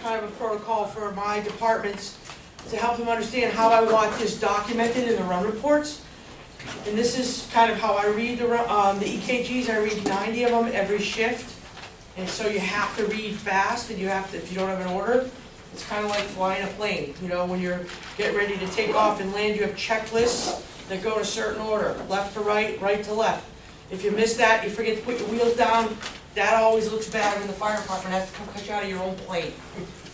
kind of a protocol for my departments to help them understand how I want this documented in the run reports. And this is kind of how I read the EKGs. I read 90 of them every shift. And so you have to read fast, and you have to, if you don't have an order, it's kind of like flying a plane. You know, when you're getting ready to take off and land, you have checklists that go in a certain order, left to right, right to left. If you miss that, you forget to put your wheels down, that always looks bad when the fire department has to come cut you out of your own plane.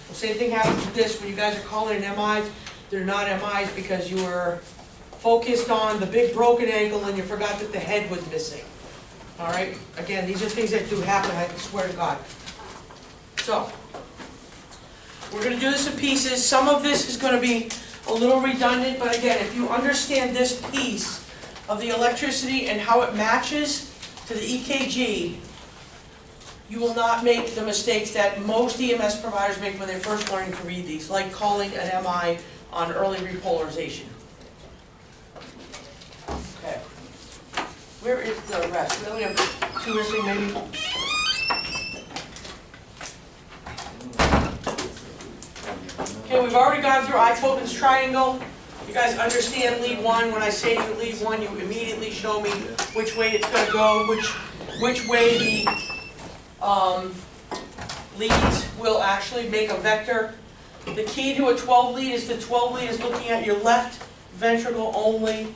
The same thing happens with this. When you guys are calling in MIs, they're not MIs because you were focused on the big broken ankle and you forgot that the head was missing. All right? Again, these are things that do happen, I swear to God. So, we're going to do this in pieces. Some of this is going to be a little redundant, but again, if you understand this piece of the electricity and how it matches to the EKG, you will not make the mistakes that most EMS providers make when they're first learning to read these, like calling an MI on early repolarization. Okay. Where is the rest? We only have 2 missing, maybe. Okay, we've already gone through Einthoven's triangle. You guys understand lead 1. When I say you lead 1, you immediately show me which way it's going to go, which way the leads will actually make a vector. The key to a 12 lead is the 12 lead is looking at your left ventricle only.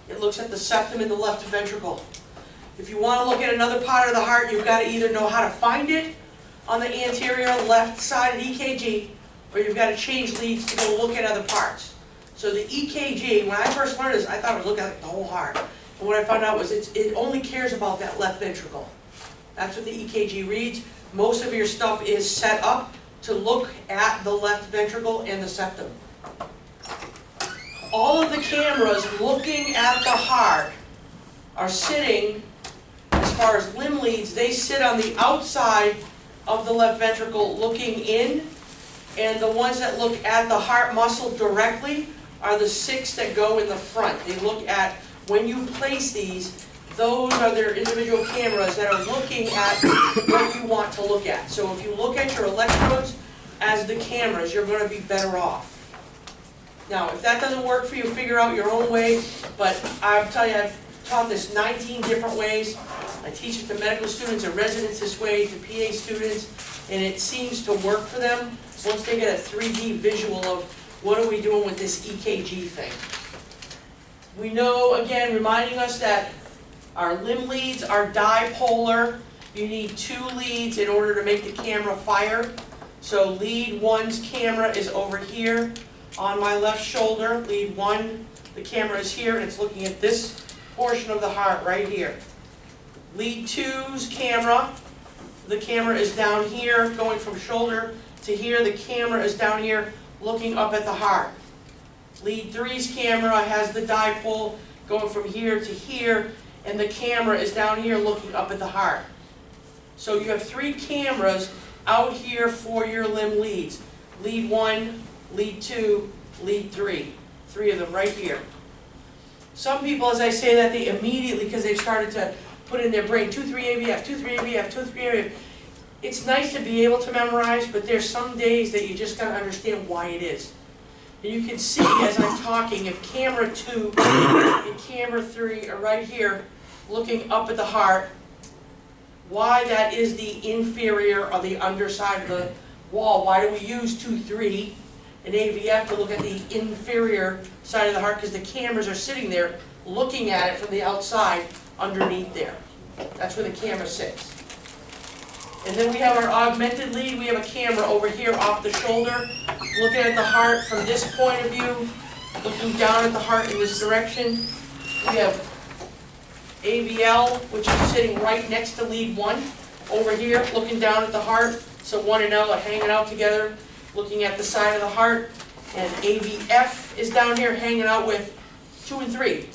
It looks at the septum in the left ventricle. If you want to look at another part of the heart, you've got to either know how to find it on the anterior left side of the EKG, or you've got to change leads to go look at other parts. So the EKG, when I first learned this, I thought it was looking at the whole heart. And what I found out was it only cares about that left ventricle. That's what the EKG reads. Most of your stuff is set up to look at the left ventricle and the septum. All of the cameras looking at the heart are sitting, as far as limb leads, they sit on the outside of the left ventricle looking in, and the ones that look at the heart muscle directly are the 6 that go in the front. They look at, when you place these, those are their individual cameras that are looking at what you want to look at. So if you look at your electrodes as the cameras, you're going to be better off. Now, if that doesn't work for you, figure out your own way. But I'll tell you, I've taught this 19 different ways. I teach it to medical students and residents this way, to PA students, and it seems to work for them once they get a 3D visual of what are we doing with this EKG thing. We know, again, reminding us that our limb leads are dipolar. You need 2 leads in order to make the camera fire. So lead 1's camera is over here on my left shoulder. Lead 1, the camera is here, and it's looking at this portion of the heart right here. Lead 2's camera, the camera is down here, going from shoulder to here. The camera is down here, looking up at the heart. Lead 3's camera has the dipole going from here to here, and the camera is down here looking up at the heart. So you have 3 cameras out here for your limb leads. Lead 1, lead 2, lead 3. 3 of them right here. Some people, as I say that, they immediately, because they've started to put in their brain, 2-3 AVF, 2-3 AVF, 2-3 AVF. It's nice to be able to memorize, but there's some days that you just got to understand why it is. And you can see as I'm talking, if camera 2 and camera 3 are right here, looking up at the heart, why that is the inferior or the underside of the wall. Why do we use 2-3 and AVF to look at the inferior side of the heart? Because the cameras are sitting there looking at it from the outside underneath there. That's where the camera sits. And then we have our augmented lead. We have a camera over here off the shoulder, looking at the heart from this point of view, looking down at the heart in this direction. We have AVL, which is sitting right next to lead 1, over here, looking down at the heart. So 1 and L are hanging out together, looking at the side of the heart. And AVF is down here hanging out with 2 and 3,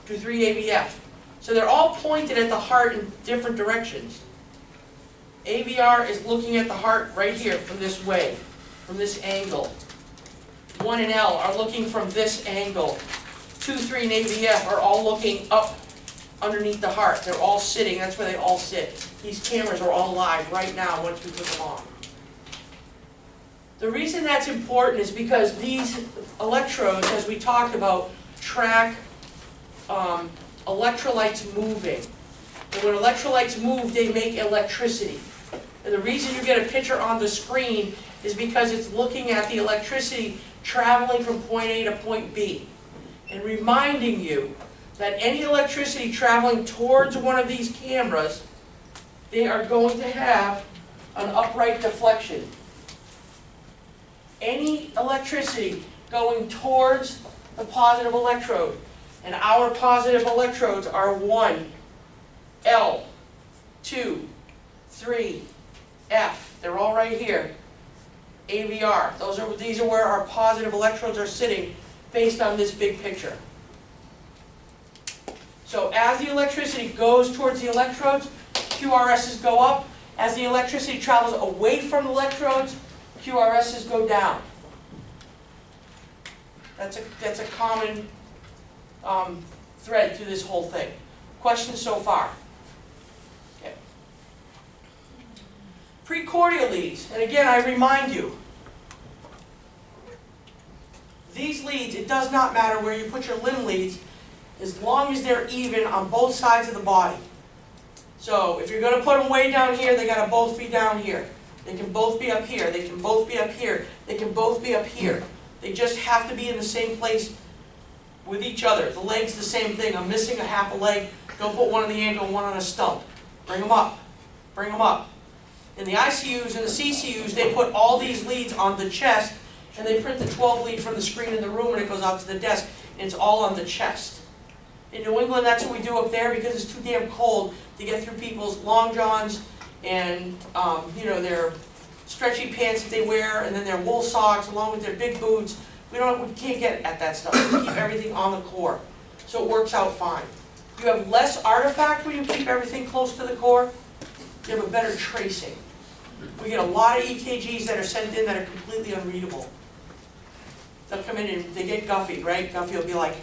2-3 AVF. So they're all pointed at the heart in different directions. AVR is looking at the heart right here from this way, from this angle. 1 and L are looking from this angle. 2-3 and AVF are all looking up underneath the heart. They're all sitting, that's where they all sit. These cameras are all live right now once we put them on. The reason that's important is because these electrodes, as we talked about, track electrolytes moving. And when electrolytes move, they make electricity. And the reason you get a picture on the screen is because it's looking at the electricity traveling from point A to point B. And reminding you that any electricity traveling towards one of these cameras, they are going to have an upright deflection. Any electricity going towards the positive electrode, and our positive electrodes are 1, L, 2, 3, F. They're all right here. AVR. These are where our positive electrodes are sitting based on this big picture. So as the electricity goes towards the electrodes, QRSs go up. As the electricity travels away from the electrodes, QRSs go down. That's a common thread through this whole thing. Questions so far? Okay. Precordial leads, and again I remind you, these leads, it does not matter where you put your limb leads, as long as they're even on both sides of the body. So if you're going to put them way down here, they got to both be down here. They can both be up here. They can both be up here. They can both be up here. They just have to be in the same place with each other. The leg's the same thing. I'm missing a half a leg. Don't put one on the ankle and one on a stump. Bring them up. Bring them up. In the ICUs and the CCUs, they put all these leads on the chest, and they print the 12 lead from the screen in the room, and it goes out to the desk, and it's all on the chest. In New England, that's what we do up there because it's too damn cold to get through people's long johns and their stretchy pants that they wear, and then their wool socks along with their big boots. We can't get at that stuff. We keep everything on the core, so it works out fine. You have less artifact when you keep everything close to the core. You have a better tracing. We get a lot of EKGs that are sent in that are completely unreadable. They'll come in and they get Guffey, right? Guffey will be like,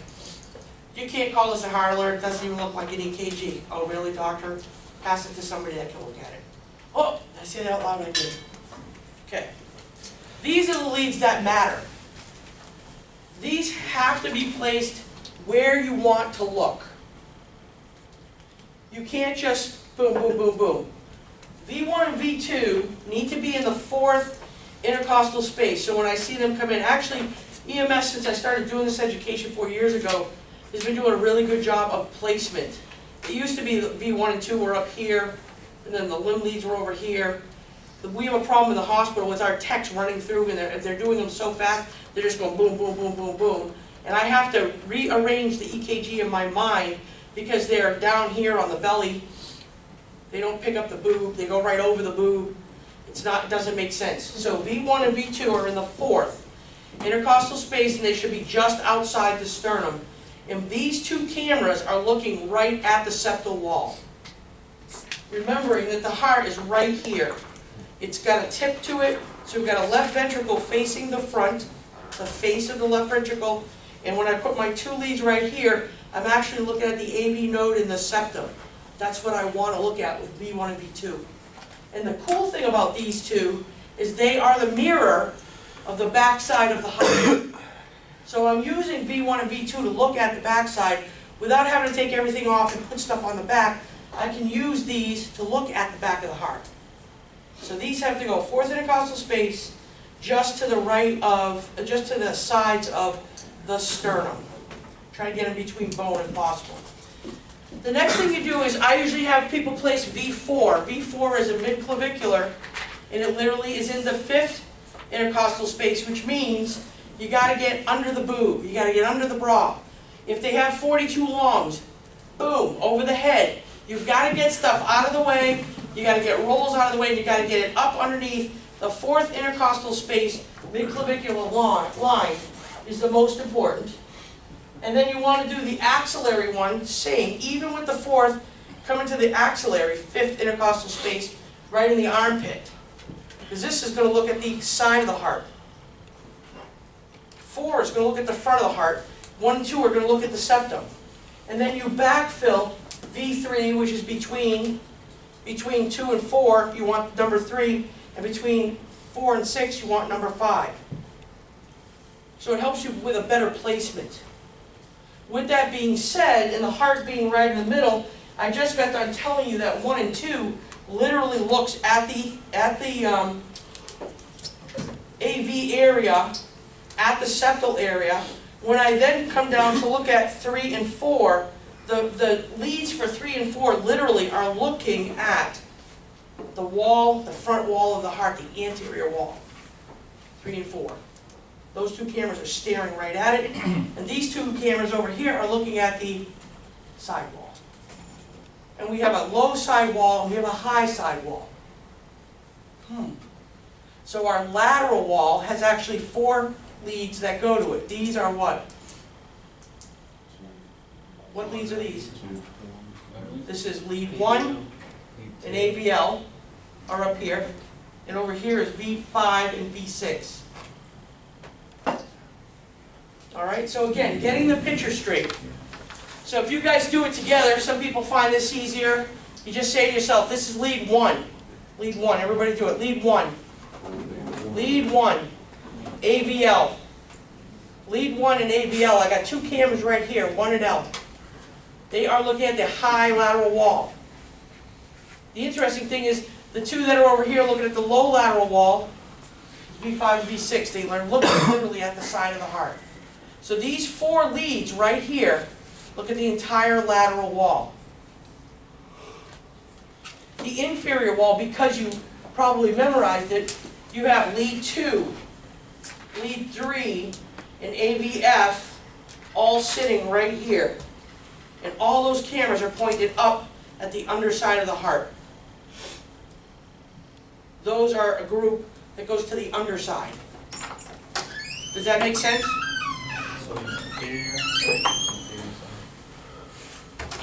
"You can't call this a heart alert. It doesn't even look like an EKG." "Oh, really, doctor?" Pass it to somebody that can look at it. "Oh, I say that out loud, I did." Okay. These are the leads that matter. These have to be placed where you want to look. You can't just boom, boom, boom, boom. V1 and V2 need to be in the 4th intercostal space. So when I see them come in, actually, EMS, since I started doing this education 4 years ago, has been doing a really good job of placement. It used to be that V1 and 2 were up here, and then the limb leads were over here. We have a problem in the hospital with our techs running through, and if they're doing them so fast, they're just going boom, boom, boom, boom, boom. And I have to rearrange the EKG in my mind because they're down here on the belly. They don't pick up the boob, they go right over the boob. It doesn't make sense. So V1 and V2 are in the 4th intercostal space, and they should be just outside the sternum. And these two cameras are looking right at the septal wall. Remembering that the heart is right here. It's got a tip to it, so we've got a left ventricle facing the front, the face of the left ventricle, and when I put my 2 leads right here, I'm actually looking at the AV node in the septum. That's what I want to look at with V1 and V2. And the cool thing about these two is they are the mirror of the backside of the heart. So I'm using V1 and V2 to look at the backside without having to take everything off and put stuff on the back. I can use these to look at the back of the heart. So these have to go 4th intercostal space, just to the right of, just to the sides of the sternum. Try to get in between bone if possible. The next thing you do is, I usually have people place V4. V4 is a midclavicular, and it literally is in the 5th intercostal space, which means you got to get under the boob. You got to get under the bra. If they have 42 longs, boom, over the head. You've got to get stuff out of the way. You got to get rolls out of the way, and you got to get it up underneath the 4th intercostal space. Midclavicular line is the most important. And then you want to do the axillary one, same, even with the 4th, coming to the axillary, 5th intercostal space, right in the armpit. Because this is going to look at the side of the heart. 4 is going to look at the front of the heart. 1 and 2 are going to look at the septum. And then you backfill V3, which is between 2 and 4, you want number 3, and between 4 and 6, you want number 5. So it helps you with a better placement. With that being said, and the heart being right in the middle, I just got done telling you that 1 and 2 literally looks at the AV area, at the septal area. When I then come down to look at 3 and 4, the leads for 3 and 4 literally are looking at the wall, the front wall of the heart, the anterior wall. 3 and 4. Those two cameras are staring right at it, and these two cameras over here are looking at the side wall. And we have a low side wall and we have a high side wall. So our lateral wall has actually 4 leads that go to it. These are what? What leads are these? This is lead 1 and AVL are up here, and over here is V5 and V6. Alright, so again, getting the picture straight. So if you guys do it together, some people find this easier. You just say to yourself, this is lead 1. Lead 1, everybody do it. Lead 1. Lead 1, AVL. Lead 1 and AVL, I got 2 cameras right here, 1 and L. They are looking at the high lateral wall. The interesting thing is, the 2 that are over here looking at the low lateral wall, V5 and V6, they are looking literally at the side of the heart. So these 4 leads right here look at the entire lateral wall. The inferior wall, because you probably memorized it, you have lead 2, lead 3, and AVF all sitting right here. And all those cameras are pointed up at the underside of the heart. Those are a group that goes to the underside. Does that make sense?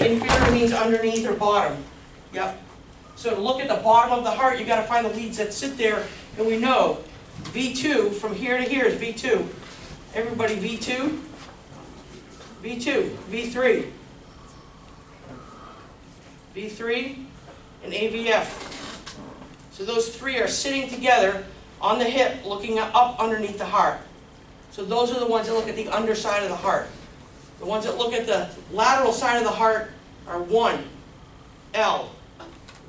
Inferior means underneath or bottom. Yep. So to look at the bottom of the heart, you've got to find the leads that sit there, and we know V2, from here to here is V2. Everybody V2, V2, V3, V3, and AVF. So those 3 are sitting together on the hip, looking up underneath the heart. So those are the ones that look at the underside of the heart. The ones that look at the lateral side of the heart are 1, L,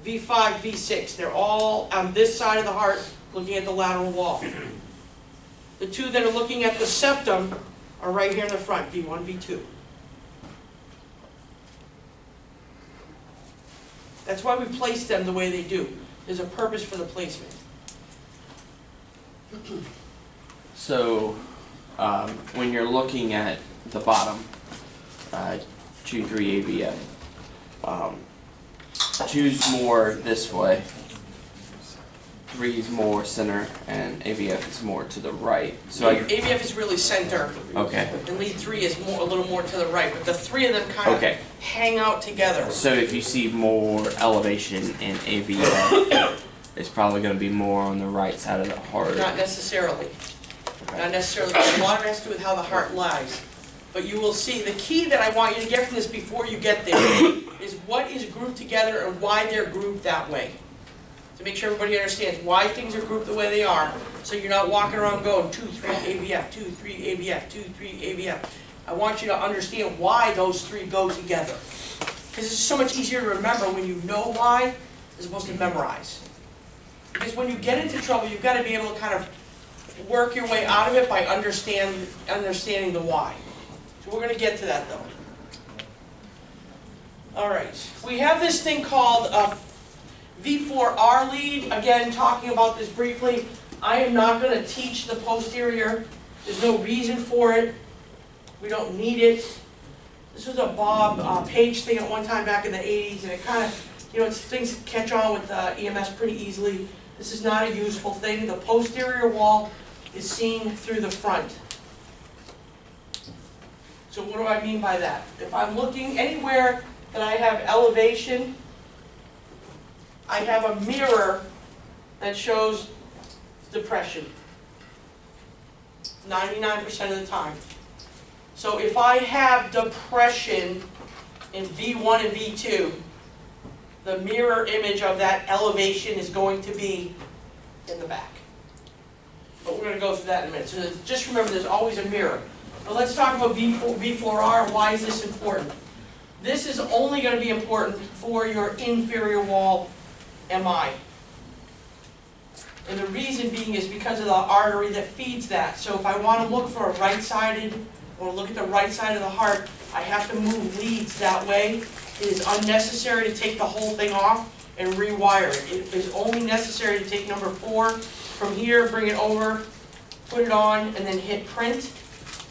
V5, V6. They're all on this side of the heart looking at the lateral wall. The 2 that are looking at the septum are right here in the front, V1, V2. That's why we place them the way they do. There's a purpose for the placement. So, when you're looking at the bottom, 2, 3 AVF, 2's more this way, 3 is more center, and AVF is more to the right. So AVF is really center. Okay. And lead 3 is a little more to the right, but the 3 of them kind of hang out together. So if you see more elevation in AVF, it's probably going to be more on the right side of the heart. Not necessarily. Okay. Not necessarily. A lot of it has to do with how the heart lies. But you will see, the key that I want you to get from this before you get there is what is grouped together and why they're grouped that way. To make sure everybody understands why things are grouped the way they are, so you're not walking around going 2, 3 AVF, 2, 3 AVF, 2, 3 AVF. I want you to understand why those 3 go together. Because it's so much easier to remember when you know why as opposed to memorize. Because when you get into trouble, you've got to be able to kind of work your way out of it by understanding the why. So we're going to get to that though. Alright, we have this thing called V4R lead. Again, talking about this briefly. I am not going to teach the posterior. There's no reason for it. We don't need it. This was a Bob Page thing at one time back in the 80s, and it kind of, you know, things catch on with EMS pretty easily. This is not a useful thing. The posterior wall is seen through the front. So what do I mean by that? If I'm looking anywhere that I have elevation, I have a mirror that shows depression 99% of the time. So if I have depression in V1 and V2, the mirror image of that elevation is going to be in the back. but we're going to go through that in a minute. So just remember, there's always a mirror. But let's talk about V4R. Why is this important? This is only going to be important for your inferior wall MI. And the reason being is because of the artery that feeds that. So if I want to look for a right-sided, or look at the right side of the heart, I have to move leads that way. It is unnecessary to take the whole thing off and rewire it. It is only necessary to take number 4 from here, bring it over, put it on, and then hit print.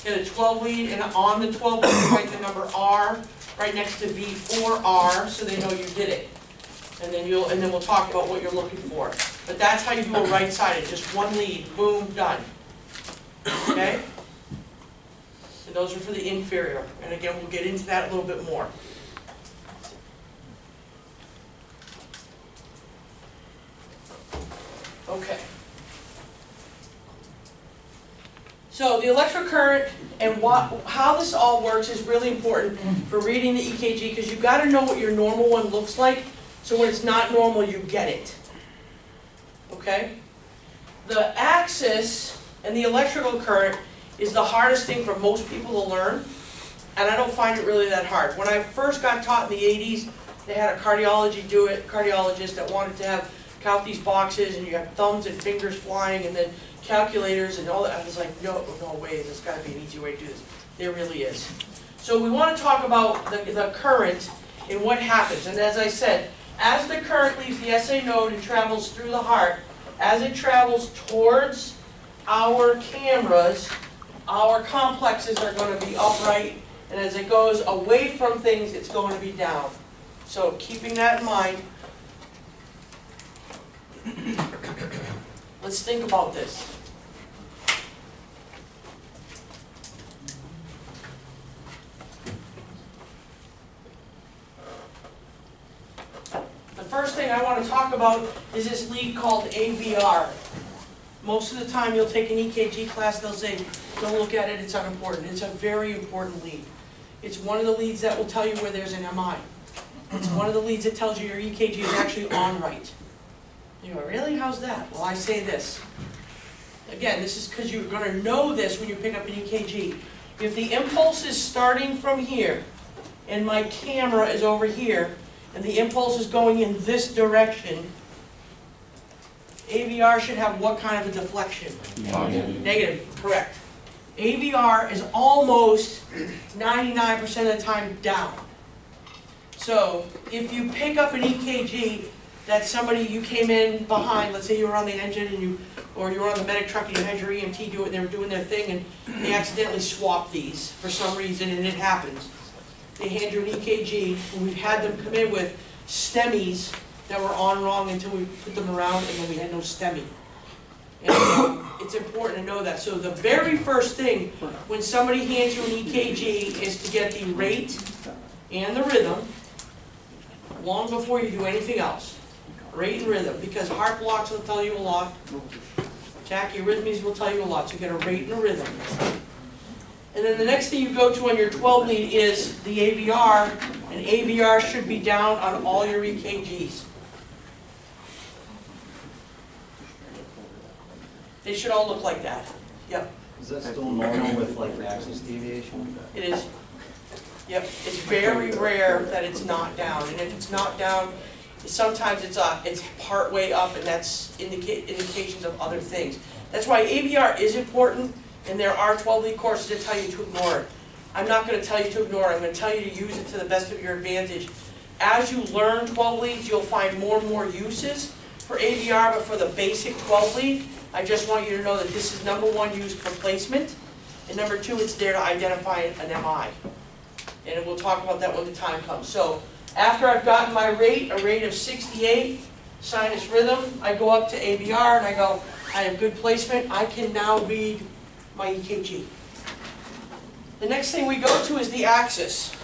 Get a 12 lead, and on the 12 lead, write the number R right next to V4R, so they know you did it. And then we'll talk about what you're looking for. But that's how you do a right-sided, just one lead, boom, done. Okay? And those are for the inferior. And again, we'll get into that a little bit more. Okay. So the electric current and how this all works is really important for reading the EKG, because you've got to know what your normal one looks like, so when it's not normal, you get it. Okay? The axis and the electrical current is the hardest thing for most people to learn, and I don't find it really that hard. When I first got taught in the 80s, they had a cardiologist that wanted to count these boxes, and you have thumbs and fingers flying, and then calculators and all that. I was like, no way, there's got to be an easy way to do this. There really is. So we want to talk about the current and what happens. And as I said, as the current leaves the SA node and travels through the heart, as it travels towards our cameras, our complexes are going to be upright, and as it goes away from things, it's going to be down. So keeping that in mind, let's think about this. The first thing I want to talk about is this lead called AVR. Most of the time you'll take an EKG class, they'll say, don't look at it, it's unimportant. It's a very important lead. It's one of the leads that will tell you where there's an MI. It's one of the leads that tells you your EKG is actually on right. You go, really? How's that? Well, I say this. Again, this is because you're going to know this when you pick up an EKG. If the impulse is starting from here, and my camera is over here, and the impulse is going in this direction, AVR should have what kind of a deflection? Negative, correct. AVR is almost 99% of the time down. So if you pick up an EKG that you came in behind, let's say you were on the engine or you were on the medic truck and you had your EMT do it and they were doing their thing and they accidentally swapped these for some reason, and it happens. They hand you an EKG, and we've had them come in with STEMIs that were on wrong until we put them around, and then we had no STEMI. And it's important to know that. So the very first thing when somebody hands you an EKG is to get the rate and the rhythm long before you do anything else. Rate and rhythm, because heart blocks will tell you a lot. Tachyarrhythmias will tell you a lot. So get a rate and a rhythm. And then the next thing you go to on your 12 lead is the AVR, and AVR should be down on all your EKGs. They should all look like that. Yep. Is that still normal with like axis deviation? It is. Yep. It's very rare that it's not down, and if it's not down, sometimes it's part way up, and that's indications of other things. That's why AVR is important, and there are 12-lead courses that tell you to ignore it. I'm not going to tell you to ignore it. I'm going to tell you to use it to the best of your advantage. As you learn 12 leads, you'll find more and more uses for AVR, but for the basic 12 lead, I just want you to know that this is number one used for placement, and number two, it's there to identify an MI. And we'll talk about that when the time comes. So after I've gotten my rate, a rate of 68, sinus rhythm, I go up to AVR and I go, I have good placement, I can now read my EKG. The next thing we go to is the axis.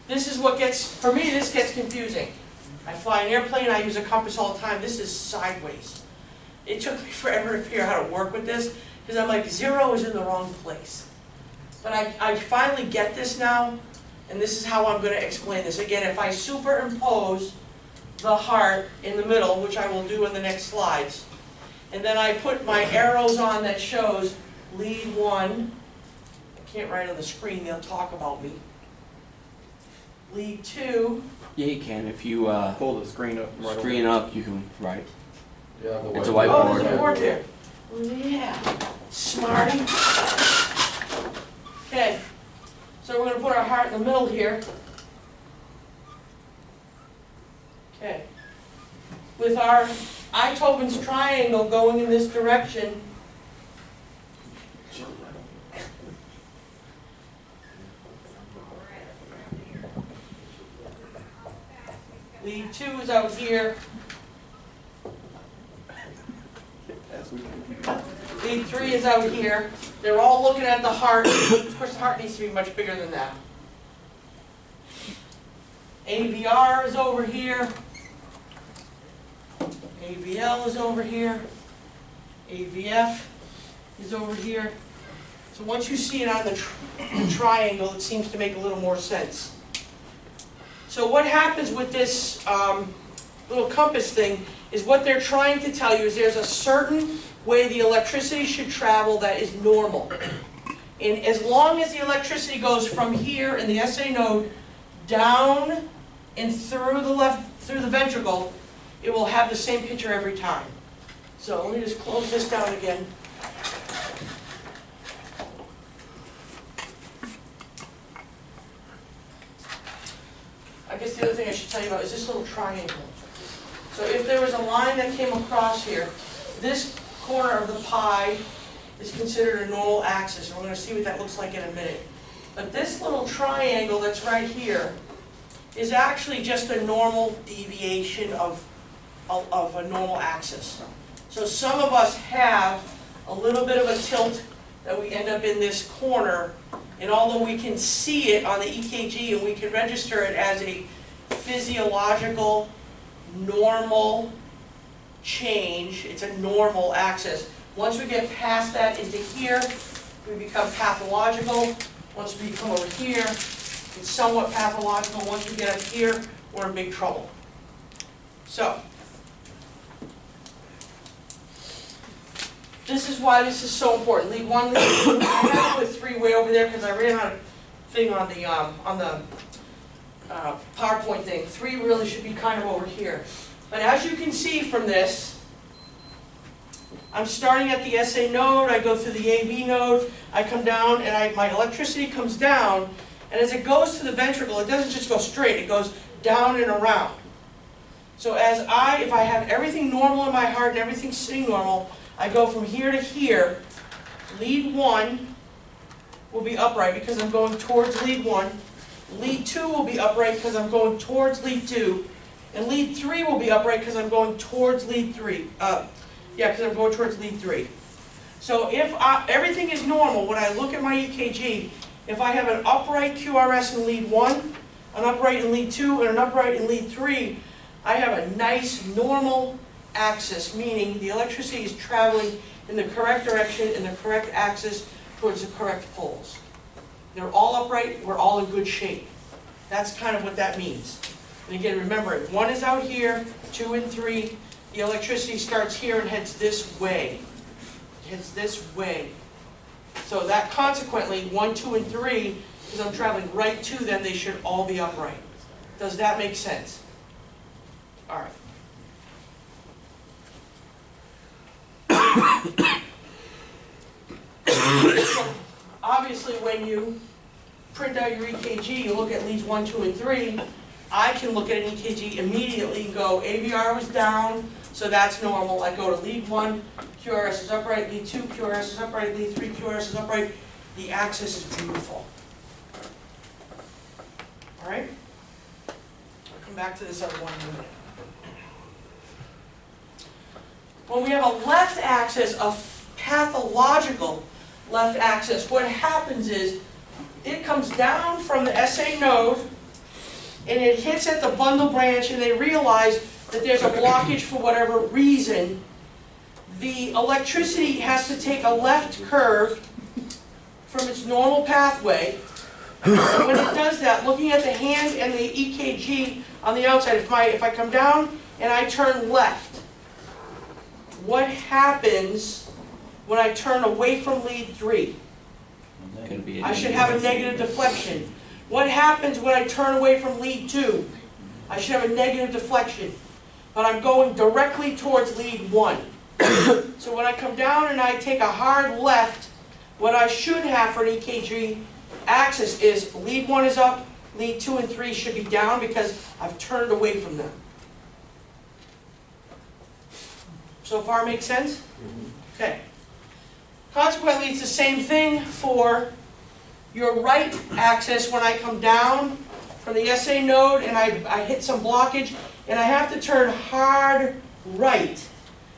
This is what gets, for me, this gets confusing. I fly an airplane, I use a compass all the time. This is sideways. It took me forever to figure out how to work with this, because I'm like, 0 is in the wrong place. But I finally get this now, and this is how I'm going to explain this. Again, if I superimpose the heart in the middle, which I will do in the next slides, And then I put my arrows on that shows lead 1. I can't write on the screen, they'll talk about me. Lead 2. Yeah, you can. If you Pull the screen up. Right screen up, you can write. Yeah, the It's a Oh, whiteboard. there's a board there. Yeah, smarty. Okay, so we're going to put our heart in the middle here. Okay. With our Einthoven's triangle going in this direction, lead 2 is out here, lead 3 is out here. They're all looking at the heart. Of course, the heart needs to be much bigger than that. AVR is over here. AVL is over here. AVF is over here. So once you see it on the triangle, it seems to make a little more sense. So what happens with this little compass thing is what they're trying to tell you is there's a certain way the electricity should travel that is normal. And as long as the electricity goes from here in the SA node down and through the ventricle, it will have the same picture every time. So let me just close this down again. I guess the other thing I should tell you about is this little triangle. So if there was a line that came across here, this corner of the pie is considered a normal axis. And we're going to see what that looks like in a minute. But this little triangle that's right here is actually just a normal deviation of a normal axis. So some of us have a little bit of a tilt that we end up in this corner, and although we can see it on the EKG and we can register it as a physiological, normal change, it's a normal axis. Once we get past that into here, we become pathological. Once we come over here, it's somewhat pathological. Once we get up here, we're in big trouble. So, this is why this is so important. Lead 1, lead 2. I have to put 3 way over there because I ran out of thing on the PowerPoint thing. 3 really should be kind of over here. But as you can see from this, I'm starting at the SA node, I go through the AV node, I come down and my electricity comes down, and as it goes to the ventricle, it doesn't just go straight, it goes down and around. So if I have everything normal in my heart and everything sitting normal, I go from here to here. Lead 1 will be upright because I'm going towards lead 1. Lead 2 will be upright because I'm going towards lead 2. And lead 3 will be upright because I'm going towards lead 3. Because I'm going towards lead 3. So if everything is normal, when I look at my EKG, if I have an upright QRS in lead 1, an upright in lead 2, and an upright in lead 3, I have a nice normal axis, meaning the electricity is traveling in the correct direction, in the correct axis, towards the correct poles. They're all upright, we're all in good shape. That's kind of what that means. And again, remember, if 1 is out here, 2 and 3, the electricity starts here and heads this way. It heads this way. So that consequently, 1, 2, and 3, because I'm traveling right to them, they should all be upright. Does that make sense? All right. So obviously, when you print out your EKG, you look at leads 1, 2, and 3. I can look at an EKG immediately and go, AVR was down, so that's normal. I go to lead 1, QRS is upright, lead 2, QRS is upright, lead 3, QRS is upright. The axis is beautiful. All right? I'll come back to this other one in a minute. When we have a left axis, a pathological left axis, what happens is it comes down from the SA node and it hits at the bundle branch and they realize that there's a blockage for whatever reason. The electricity has to take a left curve from its normal pathway. And when it does that, looking at the hand and the EKG on the outside, if I come down and I turn left, what happens when I turn away from lead 3? Gonna be a I should have a negative deflection. What happens when I turn away from lead 2? I should have a negative deflection. But I'm going directly towards lead 1. So when I come down and I take a hard left, what I should have for an EKG axis is lead 1 is up, lead 2 and 3 should be down because I've turned away from them. So far make sense? Okay. Consequently, it's the same thing for your right axis when I come down from the SA node and I hit some blockage and I have to turn hard right.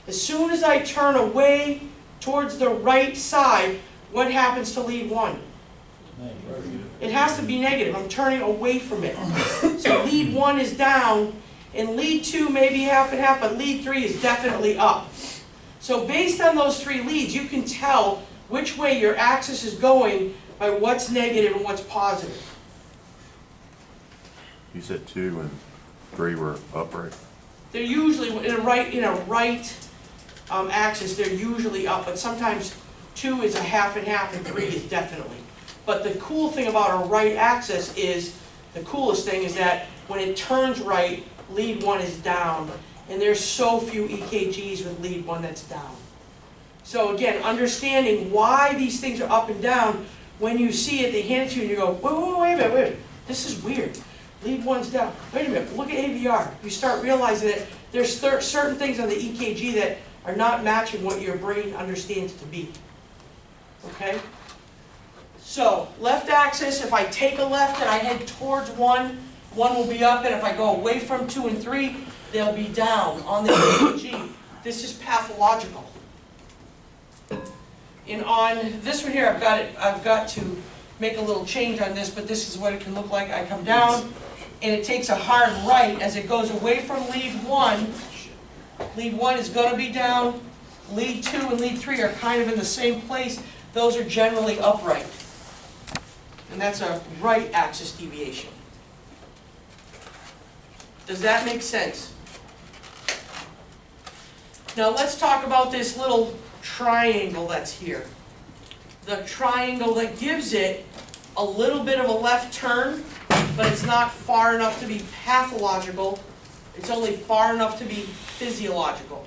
As soon as I turn away towards the right side, what happens to lead 1? It has to be negative. I'm turning away from it. So lead 1 is down, and lead 2 maybe half and half, but lead 3 is definitely up. So based on those 3 leads, you can tell which way your axis is going by what's negative and what's positive. You said 2 and 3 were upright. They're usually in a right axis. They're usually up, but sometimes 2 is a half and half, and 3 is definitely. But the cool thing about a right axis is, the coolest thing is that when it turns right, lead 1 is down. And there's so few EKGs with lead 1 that's down. So again, understanding why these things are up and down, when you see it, they hand it to you and you go, wait a minute, this is weird. Lead 1's down. Wait a minute, look at AVR. You start realizing that there's certain things on the EKG that are not matching what your brain understands to be. Okay? So, left axis, if I take a left and I head towards 1, 1 will be up, and if I go away from 2 and 3, they'll be down on the EKG. This is pathological. And on this one here, I've got to make a little change on this, but this is what it can look like. I come down, and it takes a hard right as it goes away from lead 1. Lead 1 is going to be down. Lead 2 and lead 3 are kind of in the same place. Those are generally upright. And that's a right axis deviation. Does that make sense? Now let's talk about this little triangle that's here. The triangle that gives it a little bit of a left turn, but it's not far enough to be pathological. It's only far enough to be physiological.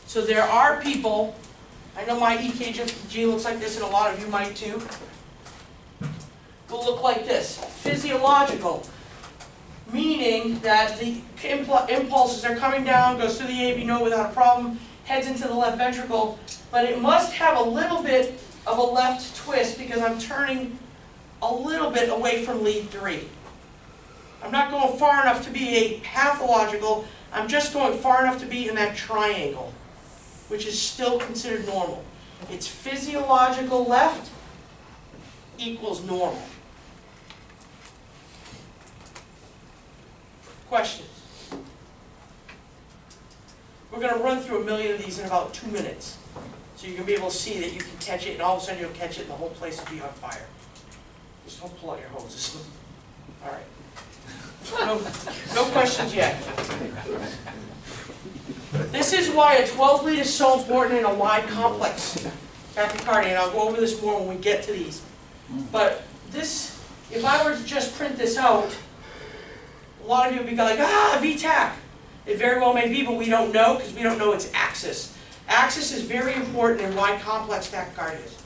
So there are people, I know my EKG looks like this, and a lot of you might too, will look like this. Physiological, meaning that the impulses are coming down, goes through the AV node without a problem, heads into the left ventricle, but it must have a little bit of a left twist because I'm turning a little bit away from lead 3. I'm not going far enough to be a pathological, I'm just going far enough to be in that triangle, which is still considered normal. It's physiological left equals normal. Questions? We're going to run through a million of these in about 2 minutes. So you're going to be able to see that you can catch it, and all of a sudden you'll catch it and the whole place will be on fire. Just don't pull out your hoses. All right. No questions yet. This is why a 12 lead is so important in a wide complex tachycardia, and I'll go over this more when we get to these. But this, if I were to just print this out, a lot of you would be like, VTAC. It very well may be, but we don't know because we don't know its axis. Axis is very important in wide complex tachycardias.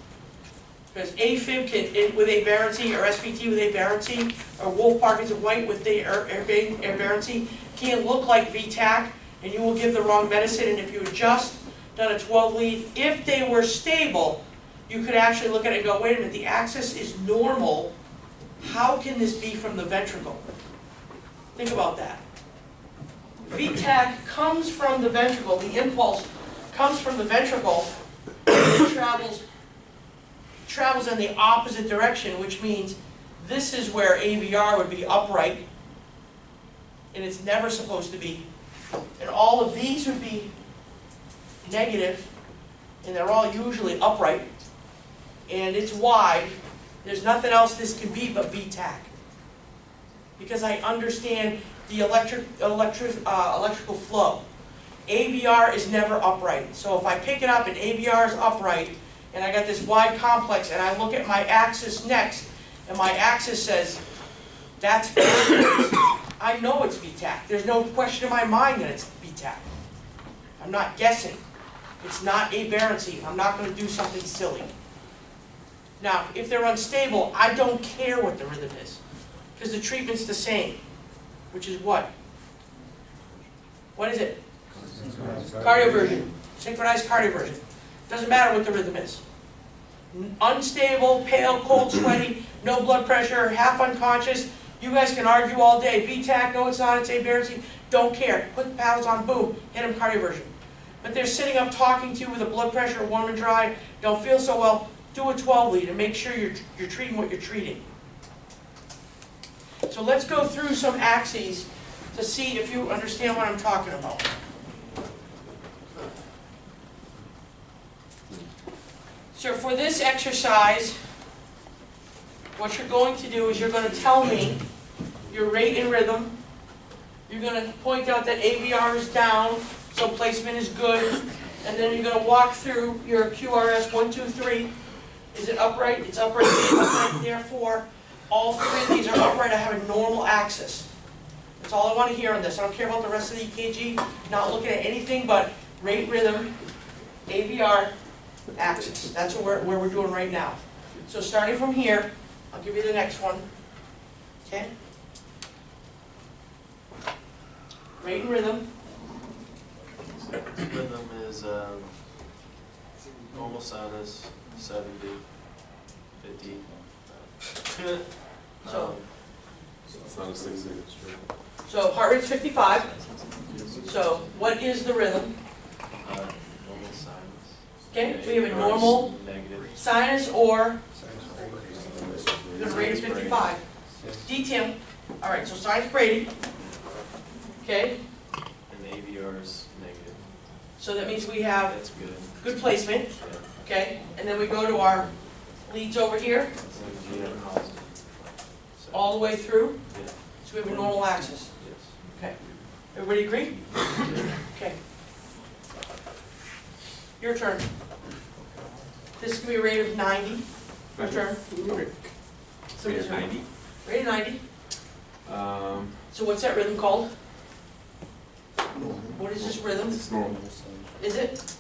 Because AFib can, with aberrancy, or SVT with aberrancy, or Wolff-Parkinson White with the aberrancy, can look like VTAC, and you will give the wrong medicine. And if you had just done a 12 lead, if they were stable, you could actually look at it and go, wait a minute, the axis is normal. How can this be from the ventricle? Think about that. VTAC comes from the ventricle. The impulse comes from the ventricle. It travels in the opposite direction, which means this is where AVR would be upright, and it's never supposed to be. And all of these would be negative, and they're all usually upright. And it's wide. There's nothing else this can be but VTAC. Because I understand the electrical flow. AVR is never upright. So if I pick it up and AVR is upright, and I got this wide complex, and I look at my axis next, and my axis says, that's backwards, I know it's VTAC. There's no question in my mind that it's VTAC. I'm not guessing. It's not aberrancy. I'm not going to do something silly. Now, if they're unstable, I don't care what the rhythm is, because the treatment's the same, which is what? What is it? Cardioversion. Synchronized cardioversion. Doesn't matter what the rhythm is. Unstable, pale, cold, sweaty, no blood pressure, half unconscious. You guys can argue all day. VTAC, no it's not, it's aberrancy. Don't care. Put the paddles on, boom, hit them cardioversion. But they're sitting up talking to you with a blood pressure warm and dry, don't feel so well, do a 12 lead and make sure you're treating what you're treating. So let's go through some axes to see if you understand what I'm talking about. So for this exercise, what you're going to do is you're going to tell me your rate and rhythm. You're going to point out that AVR is down, so placement is good. And then you're going to walk through your QRS 1, 2, 3. Is it upright? It's upright. It's upright. Therefore, all three of these are upright. I have a normal axis. That's all I want to hear on this. I don't care about the rest of the EKG. Not looking at anything but rate, rhythm, AVR, axis. That's what we're doing right now. So starting from here, I'll give you the next one. Okay? Rate and rhythm. Rhythm is normal sinus, 70, 50. So, It's not a 60. so heart rate's 55. So what is the rhythm? Normal sinus. Okay, we have a normal Negative. sinus or the rate is 55. DTM. All right, so sinus Brady. Okay, And the AVR is negative. so that means we have That's good. good placement. Yeah. Okay, and then we go to our leads over here, So we have positive. So, all the way through. yeah. So we have a normal axis. Yes. Okay, everybody agree? Okay. Your turn. This is going to be a rate of 90. Your turn. Somebody's turn. 90. Rate of 90. Um, So what's that rhythm called? What is this rhythm? it's normal. Is it?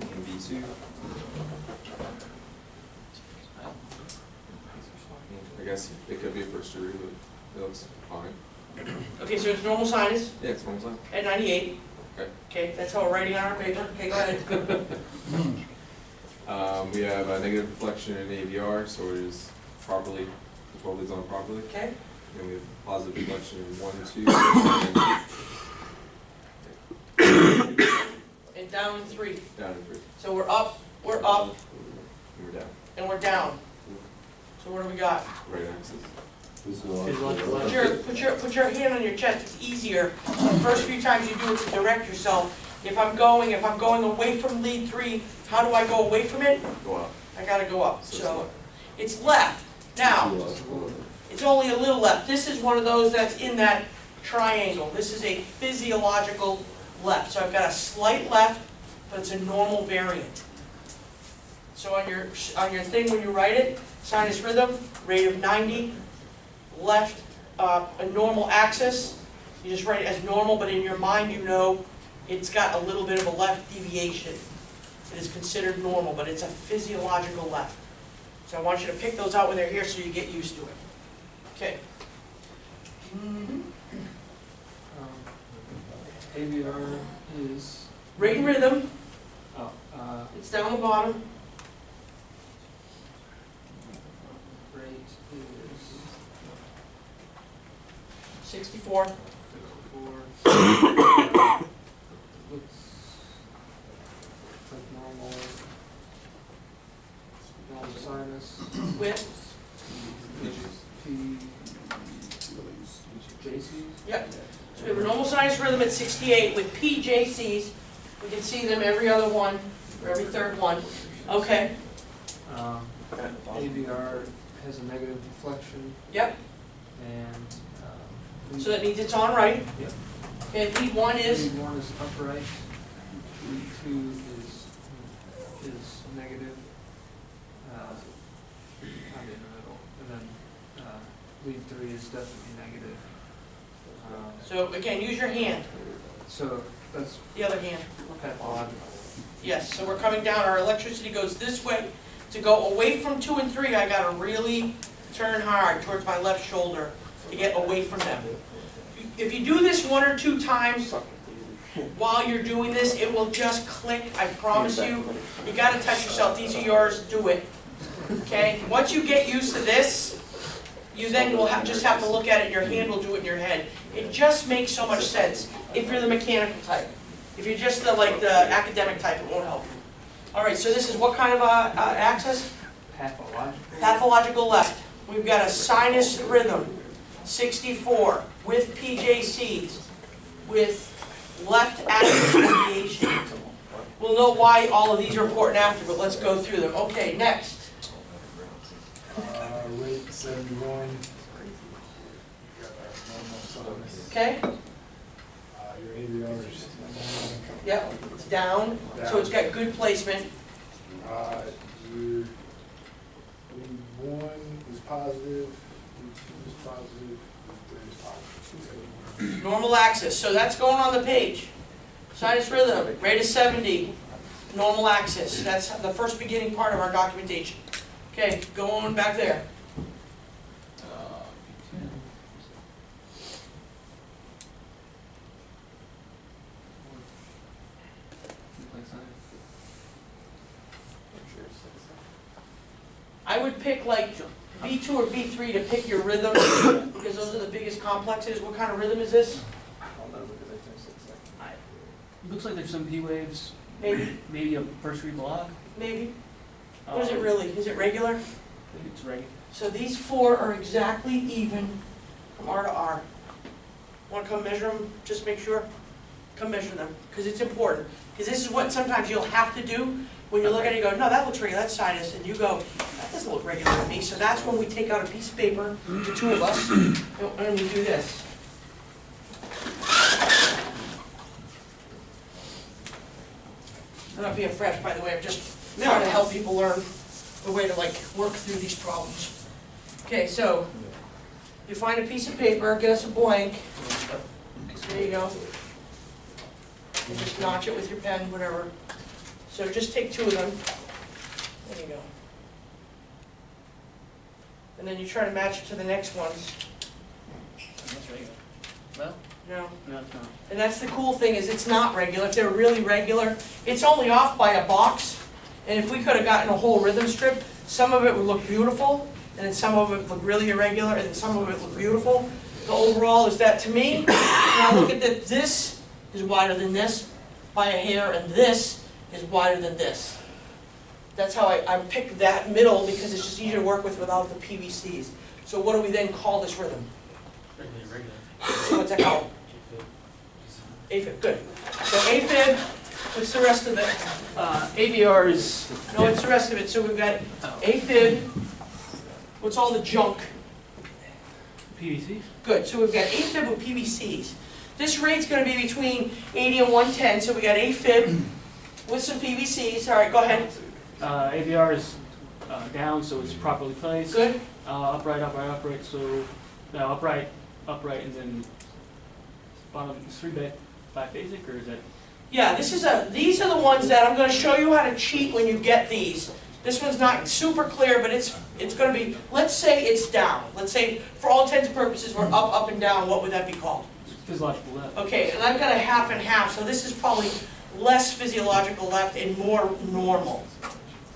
MB2. I guess it could be a first degree, but it looks fine. Okay, so it's normal sinus Yeah, it's normal sign. at 98. Okay. Okay, that's how we're writing on our paper. Okay, go ahead. We have a negative deflection in AVR, so it is properly, the 12 leads on properly. Okay, And we have positive deflection in 1, 2, and down in 3. and down in 3. So we're up, And we're down. and we're down. So what do we got? Right axis. Put your hand on your chest. It's easier. The first few times you do it to direct yourself. If I'm going away from lead 3, how do I go away from it? Go up. I gotta go up. So So it's left. Now, it's only a little left. This is one of those that's in that triangle. This is a physiological left. So I've got a slight left, but it's a normal variant. So on your thing when you write it, sinus rhythm, rate of 90, left, a normal axis. You just write it as normal, but in your mind you know it's got a little bit of a left deviation. It is considered normal, but it's a physiological left. So I want you to pick those out when they're here so you get used to it. Okay. AVR is, Rate and rhythm, oh, it's down the bottom. rate is 64. 54. Looks like normal sinus, With, P, JCs. yep. So we have a normal sinus rhythm at 68 with PJCs. We can see them every other one, or every third one. Okay. AVR has a negative deflection, Yep. and So that means it's on right. Yep. Okay, lead one is, Lead one is upright, lead two is negative, kind of in the middle, and then, lead three is definitely negative. so again, use your hand, So that's the other hand. pathological. Yes, so we're coming down, our electricity goes this way. To go away from 2 and 3, I gotta really turn hard towards my left shoulder to get away from them. If you do this 1 or 2 times while you're doing this, it will just click, I promise you. You gotta touch yourself, these are yours, do it. Okay, once you get used to this, you then will just have to look at it, and your hand will do it in your head. It just makes so much sense if you're the mechanical type. If you're just the academic type, it won't help you. All right, so this is what kind of axis? Pathological. Pathological left. We've got a sinus rhythm, 64, with PJCs, with left axis deviation. We'll know why all of these are important after, but let's go through them. Okay, next. Rate 71. Okay? Your AVR is Yep, it's down, so it's got good placement. your lead 1 is positive, lead 2 is positive, lead 3 is positive. Normal axis, so that's going on the page. Sinus rhythm, rate of 70, normal axis. That's the first beginning part of our documentation. Okay, going back there. I would pick like B2 or B3 to pick your rhythm, because those are the biggest complexes. What kind of rhythm is this? Looks like there's some P waves, Maybe, maybe a first degree block. maybe. What is it really? Is it regular? Maybe it's regular. So these 4 are exactly even from R to R. Want to come measure them? Just make sure. Come measure them, because it's important. Because this is what sometimes you'll have to do when you look at it. You go, no, that looks regular. That's sinus, and you go, that doesn't look regular to me. So that's when we take out a piece of paper, the 2 of us, and we do this. I'm not being fresh, by the way. I'm just trying to help people learn the way to work through these problems. Okay, so you find a piece of paper, get us a blank. There you go. And just notch it with your pen, whatever. So just take 2 of them. There you go. And then you try to match it to the next ones. That's regular. Well, No. no, it's not. And that's the cool thing, is it's not regular. If they're really regular, it's only off by a box. And if we could have gotten a whole rhythm strip, some of it would look beautiful, and then some of it would look really irregular, and then some of it would look beautiful. The overall is that, to me, when I look at this is wider than this by a hair, and this is wider than this. That's how I pick that middle, because it's just easier to work with without the PVCs. So what do we then call this rhythm? Regular. So what's that called? AFib, good. So AFib, what's the rest of it? AVR is. No, what's the rest of it? So we've got AFib, what's all the junk? PVC. Good, so we've got AFib with PVCs. This rate's gonna be between 80 and 110, so we got AFib with some PVCs. All right, go ahead. AVR is down, so it's properly placed. Good, Upright, upright, upright. So now upright, upright, and then bottom is 3 biphasic, or is that? yeah, these are the ones that I'm gonna show you how to cheat when you get these. This one's not super clear, but it's gonna be, let's say it's down. Let's say, for all intents and purposes, we're up, up, and down. What would that be called? Physiological left. Okay, and I've got a half and half, so this is probably less physiological left and more normal,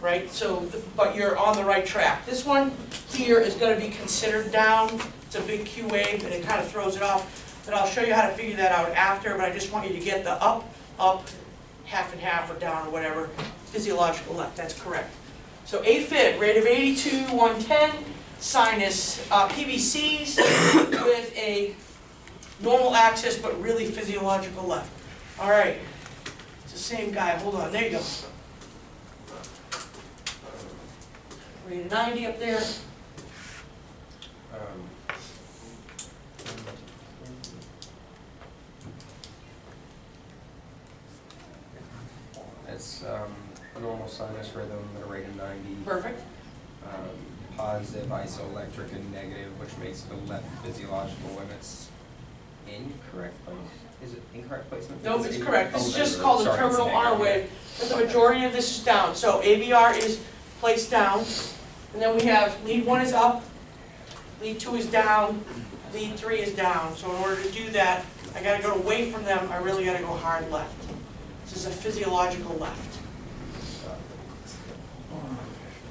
right? So, but you're on the right track. This one here is gonna be considered down. It's a big Q wave, and it kind of throws it off. But I'll show you how to figure that out after, but I just want you to get the up, up, half and half, or down, or whatever, physiological left, that's correct. So AFib, rate of 82, 110, sinus PVCs with a normal axis, but really physiological left. All right, it's the same guy, hold on, there you go. Rate of 90 up there. It's a normal sinus rhythm at a rate of 90. Perfect. Positive isoelectric and negative, which makes it a left physiological when it's incorrect place. Is it incorrect placement? No, it's correct. This is Oh, just called the sorry, it's terminal R negative. wave, but the majority of this is down. So AVR is placed down, and then we have lead 1 is up, lead 2 is down, lead 3 is down. So in order to do that, I gotta go away from them, I really gotta go hard left. This is a physiological left.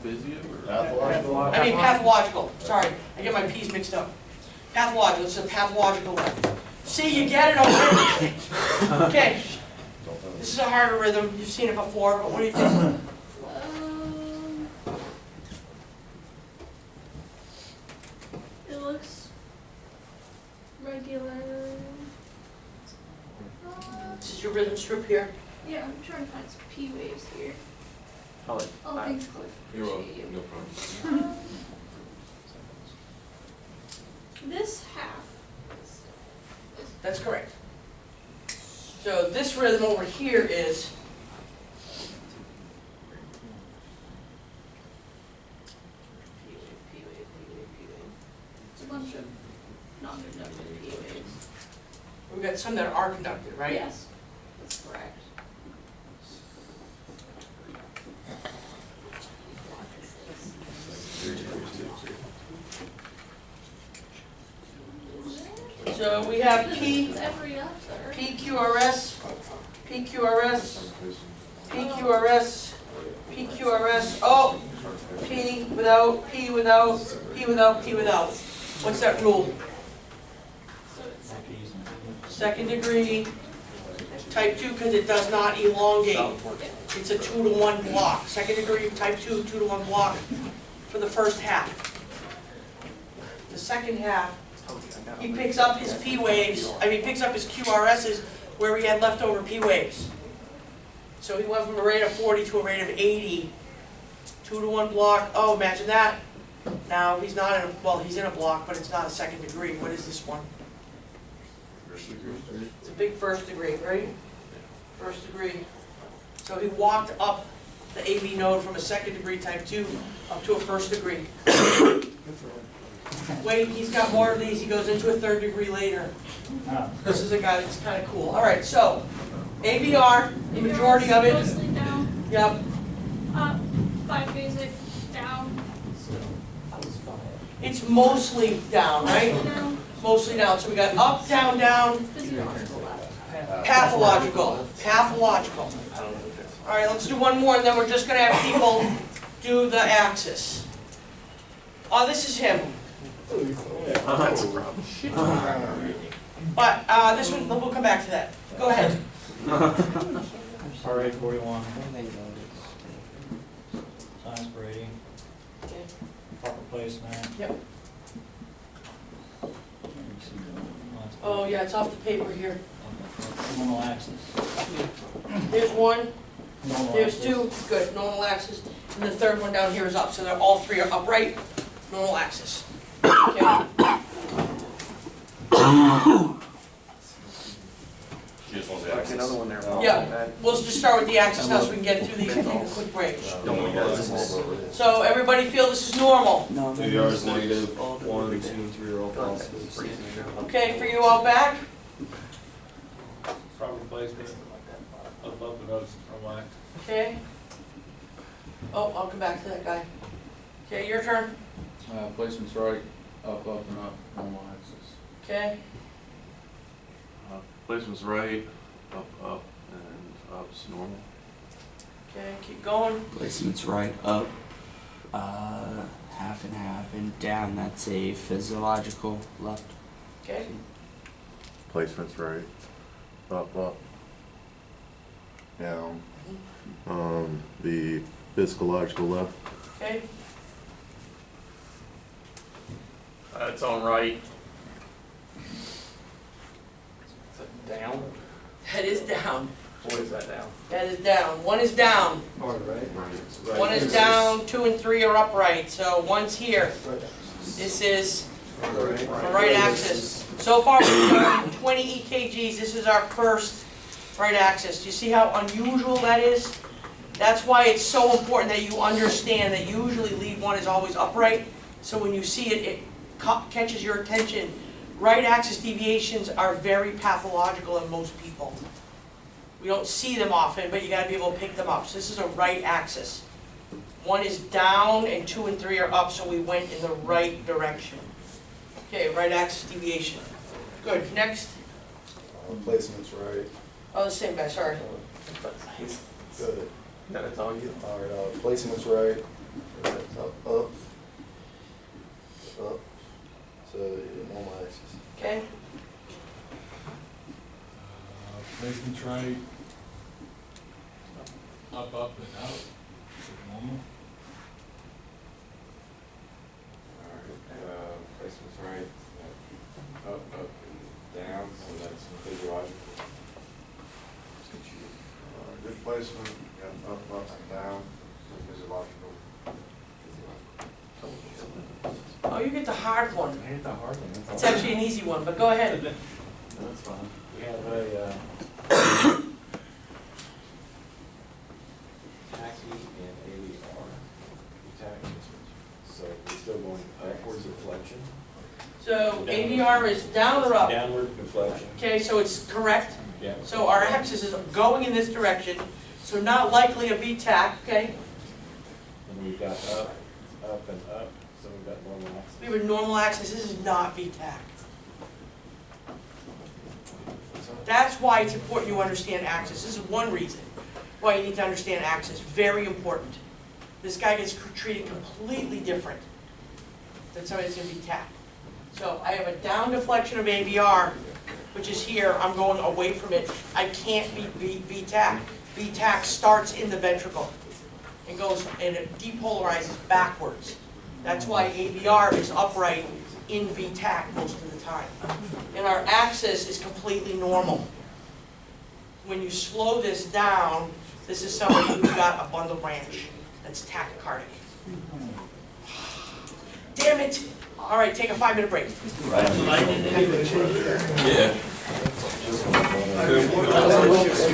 Physio or? I mean pathological, sorry, I get my P's mixed up. Pathological, it's a pathological left. See, you get it already. Okay, this is a harder rhythm, you've seen it before, but what do you think? It looks regular. This is your rhythm strip here. Yeah, I'm trying to find some P waves here. Oh, Oh, thanks, Cliff. You're welcome, Appreciate you. no problem. This half That's correct. So this rhythm over here is it's a bunch of non-conductive P waves. we've got some that are conducted, right? Yes, that's correct. So we have P, It's every other. PQRS, PQRS, PQRS, PQRS, oh, P without, P without, P without, P without. What's that rule? So it's Second degree, type 2, because it does not elongate. It's a 2-to-1 block. Second degree, type 2, 2-to-1 block for the first half. The second half, he picks up his P waves, picks up his QRSs where he had leftover P waves. So he went from a rate of 40 to a rate of 80. 2-to-1 block, oh, imagine that. Now, he's not in a, well, he's in a block, but it's not a second degree. What is this one? It's a big first degree, right? First degree. So he walked up the AV node from a second degree type 2 up to a first degree. Wait, he's got more of these. He goes into a third degree later. This is a guy that's kind of cool. All right, so AVR, the majority of it. mostly down. Yep. Biphasic down. It's mostly down, right? Down. Mostly down. So we got up, down, down, Physiological left. pathological, pathological. All right, let's do one more, and then we're just going to have people do the axis. Oh, this is him. That's a problem. But this one, we'll come back to that. Go ahead. RA 41, sinus braiding, proper placement. Yep. Oh, yeah, it's off the paper here. Normal axis. There's one, Normal there's axis. 2, good, normal axis. And the third one down here is up, so they're all 3 are upright, normal axis. Okay. Another one there. Yeah, we'll just start with the axis now so we can get through these and take a quick break. So everybody feel this is normal? AVR is negative, 1, 2, and 3 are all positive. Okay, for you out back? Proper placement, up and up, relax. Okay. Oh, I'll come back to that guy. Okay, your turn. Placement's right, up, and up, normal axis. Okay. Placement's right, up, and up's normal. Okay, keep going. Placement's right, up, half and half, and down. That's a physiological left. Okay. Placement's right, up, down. The physiological left. Okay. It's on right. Down? That is down. What is that down? That is down. 1 is down. Hard, right? 1 is down, 2 and 3 are upright. So 1's here. This is the right axis. So far we've done 20 EKGs. This is our first right axis. Do you see how unusual that is? That's why it's so important that you understand that usually lead one is always upright, so when you see it, it catches your attention. Right axis deviations are very pathological in most people. We don't see them often, but you gotta be able to pick them up. So this is a right axis. 1 is down and 2 and 3 are up, so we went in the right direction. Okay, right axis deviation. Good, next. Placement's right. Oh, the same guy, sorry. Good. That's all you. Alright, placement's right. Up. So, yeah, normal axis. Okay, Placement's right. Up, up, and out. Normal. Alright, placement's right, up, up, and down, so that's physiological. Good placement, got up, and down, physiological. oh, you get the hard one. I hit the hard one, that's all. It's actually an easy one, but go ahead. That's fine. We have a, tacky and AVR. Tacky, so we're still going backwards deflection. So AVR is down or up? Downward deflection. Okay, so it's correct. Yeah. So our axis is going in this direction, so not likely a VTAC, okay? And we've got up, up, and up, so we've got normal axis. We have a normal axis, this is not VTAC. That's why it's important you understand axis. This is one reason why you need to understand axis, very important. This guy gets treated completely different than somebody that's in VTAC. So I have a down deflection of AVR, which is here, I'm going away from it. I can't be VTAC. VTAC starts in the ventricle and goes, and it depolarizes backwards. That's why AVR is upright in VTAC most of the time. And our axis is completely normal. When you slow this down, this is somebody who's got a bundle branch that's tachycardic. Damn it! All right, take a 5-minute break. Yeah.